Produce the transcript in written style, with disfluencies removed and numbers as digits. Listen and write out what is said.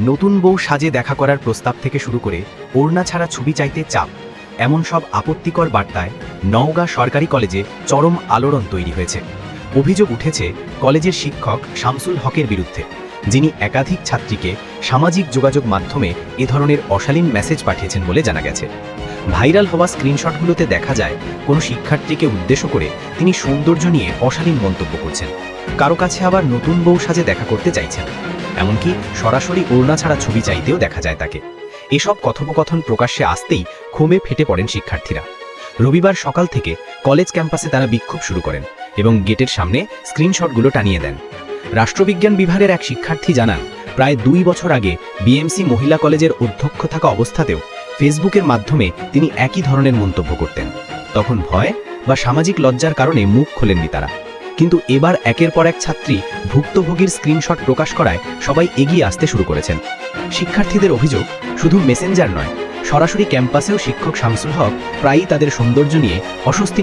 নতুন বউ সাজে দেখা করার প্রস্তাব থেকে শুরু করে ওড়না ছাড়া ছবি চাইতে চাপ, এমন সব আপত্তিকর বার্তায় নওগাঁ সরকারি কলেজে চরম আলোড়ন তৈরি হয়েছে। অভিযোগ উঠেছে কলেজের শিক্ষক শামসুল হকের বিরুদ্ধে, যিনি একাধিক ছাত্রীকে সামাজিক যোগাযোগ মাধ্যমে এ ধরনের অশালীন মেসেজ পাঠিয়েছেন বলে জানা গেছে। ভাইরাল হওয়া স্ক্রিনশটগুলোতে দেখা যায় কোনো শিক্ষার্থীকে উদ্দেশ্য করে তিনি সৌন্দর্য নিয়ে অশালীন মন্তব্য করছেন, কারো কাছে আবার নতুন বউ সাজে দেখা করতে চাইছেন, এমনকি সরাসরি ওড়না ছাড়া ছবি চাইতেও দেখা যায় তাকে। এসব কথোপকথন প্রকাশ্যে আসতেই ক্ষোভে ফেটে পড়েন শিক্ষার্থীরা। রবিবার সকাল থেকে কলেজ ক্যাম্পাসে তারা বিক্ষোভ শুরু করেন এবং গেটের সামনে স্ক্রিনশটগুলো টানিয়ে দেন। রাষ্ট্রবিজ্ঞান বিভাগের এক শিক্ষার্থী জানান, প্রায় 2 বছর আগে বিএমসি মহিলা কলেজের অধ্যক্ষ থাকা অবস্থাতেও ফেসবুকের মাধ্যমে তিনি একই ধরনের মন্তব্য করতেন। তখন ভয় বা সামাজিক লজ্জার কারণে মুখ খোলেননি তারা, কিন্তু এবার একের পর এক ছাত্রী ভুক্তভোগীর স্ক্রিনশট প্রকাশ করায় সবাই এগিয়ে আসতে শুরু করেছেন। শিক্ষার্থীদের অভিযোগ, শুধু মেসেঞ্জার নয়, সরাসরি ক্যাম্পাসেও শিক্ষক শামসুল হক প্রায়ই তাদের সৌন্দর্য নিয়ে অস্বস্তি